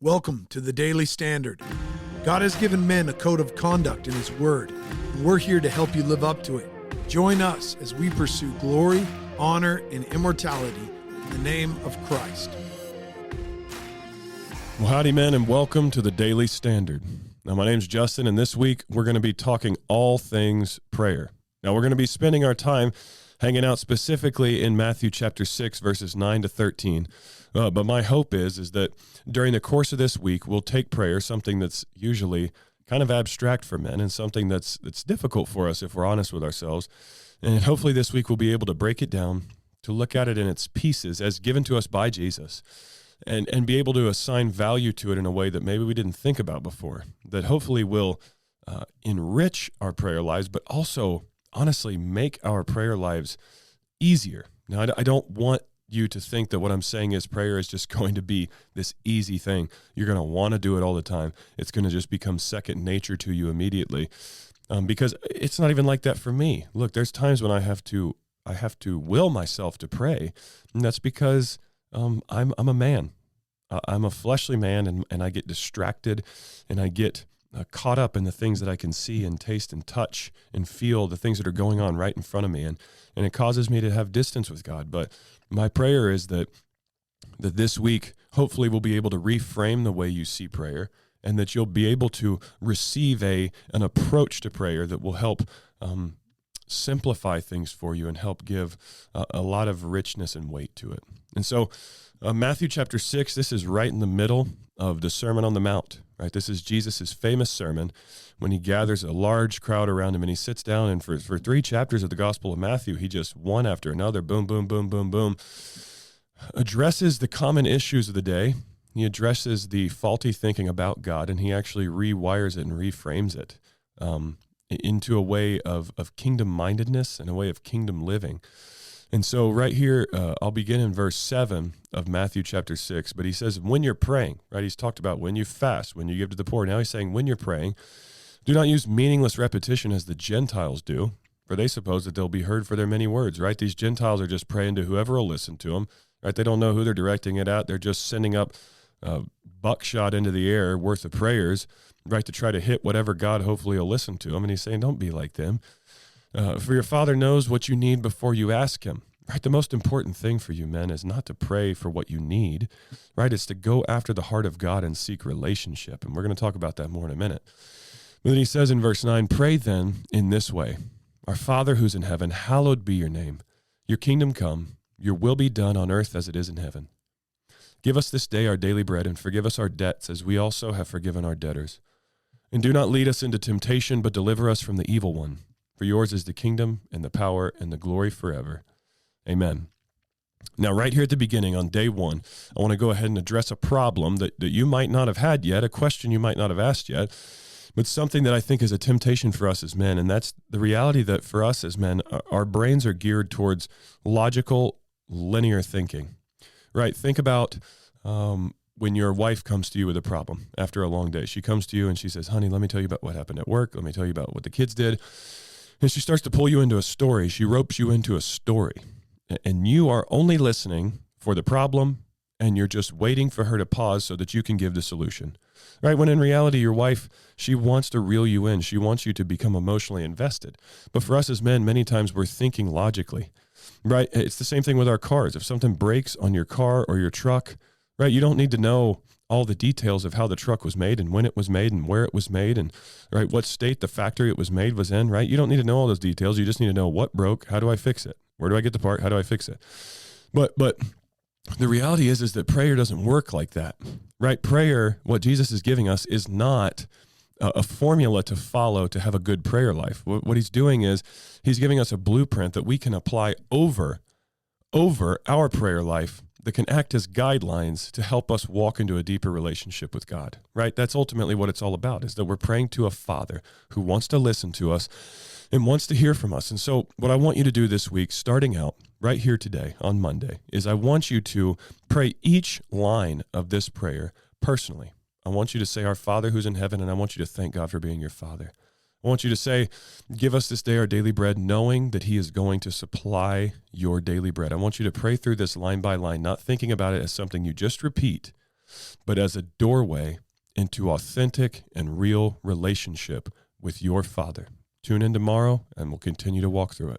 Welcome to the Daily Standard. God has given men a code of conduct in His Word, and we're here to help you live up to it. Join us as we pursue glory, honor, and immortality in the name of Christ. Well, howdy, men, and welcome to the Daily Standard. Now, my name's Justin, and this week we're going to be talking all things prayer. Now, we're going to be spending our time hanging out specifically in Matthew chapter 6, verses 9 to 13. But my hope is that during the course of this week, we'll take prayer, something that's usually kind of abstract for men and something that's difficult for us if we're honest with ourselves. And hopefully this week we'll be able to break it down, to look at it in its pieces as given to us by Jesus, and be able to assign value to it in a way that maybe we didn't think about before, that hopefully will enrich our prayer lives, but also honestly make our prayer lives easier. Now, I don't want you to think that what I'm saying is prayer is just going to be this easy thing. You're going to want to do it all the time. It's going to just become second nature to you immediately, because it's not even like that for me. Look, there's times when I have to will myself to pray, and that's because I'm a man. I'm a fleshly man, and I get distracted, and I get caught up in the things that I can see and taste and touch and feel, the things that are going on right in front of me, and it causes me to have distance with God. But my prayer is that this week, hopefully we'll be able to reframe the way you see prayer, and that you'll be able to receive an approach to prayer that will help simplify things for you and help give a lot of richness and weight to it. And so Matthew chapter 6, this is right in the middle of the Sermon on the Mount, right? This is Jesus' famous sermon when he gathers a large crowd around him and he sits down, and for 3 chapters of the Gospel of Matthew, he just one after another, boom, boom, boom, boom, boom, addresses the common issues of the day. He addresses the faulty thinking about God, and he actually rewires it and reframes it into a way of kingdom-mindedness and a way of kingdom living. And so right here, I'll begin in verse 7 of Matthew chapter 6, but he says, when you're praying, right? He's talked about when you fast, when you give to the poor. Now he's saying, when you're praying, do not use meaningless repetition as the Gentiles do, for they suppose that they'll be heard for their many words, right? These Gentiles are just praying to whoever will listen to them, right? They don't know who they're directing it at. They're just sending up buckshot into the air worth of prayers, right, to try to hit whatever God hopefully will listen to them. And he's saying, don't be like them. For your Father knows what you need before you ask him. Right, the most important thing for you men is not to pray for what you need, right? It's to go after the heart of God and seek relationship. And we're going to talk about that more in a minute. But then he says in verse 9, pray then in this way. Our Father who's in heaven, hallowed be your name. Your kingdom come, your will be done on earth as it is in heaven. Give us this day our daily bread, and forgive us our debts as we also have forgiven our debtors. And do not lead us into temptation, but deliver us from the evil one. For yours is the kingdom and the power and the glory forever. Amen. Now, right here at the beginning on day 1, I want to go ahead and address a problem that you might not have had yet, a question you might not have asked yet, but something that I think is a temptation for us as men, and that's the reality that for us as men, our brains are geared towards logical, linear thinking, right? Think about when your wife comes to you with a problem after a long day. She comes to you and she says, honey, let me tell you about what happened at work. Let me tell you about what the kids did. And she starts to pull you into a story. She ropes you into a story. And you are only listening for the problem, and you're just waiting for her to pause so that you can give the solution, right? When in reality, your wife, she wants to reel you in. She wants you to become emotionally invested. But for us as men, many times we're thinking logically, right? It's the same thing with our cars. If something breaks on your car or your truck, right, you don't need to know all the details of how the truck was made and when it was made and where it was made and, right, what state the factory it was made was in, right? You don't need to know all those details. You just need to know what broke, how do I fix it? Where do I get the part? How do I fix it? But the reality is that prayer doesn't work like that, right? Prayer, what Jesus is giving us, is not a formula to follow to have a good prayer life. What he's doing is he's giving us a blueprint that we can apply over our prayer life that can act as guidelines to help us walk into a deeper relationship with God, right? That's ultimately what it's all about, is that we're praying to a Father who wants to listen to us and wants to hear from us. And so what I want you to do this week, starting out right here today on Monday, is I want you to pray each line of this prayer personally. I want you to say, our Father who's in heaven, and I want you to thank God for being your Father. I want you to say, give us this day our daily bread, knowing that he is going to supply your daily bread. I want you to pray through this line by line, not thinking about it as something you just repeat, but as a doorway into authentic and real relationship with your Father. Tune in tomorrow, and we'll continue to walk through it.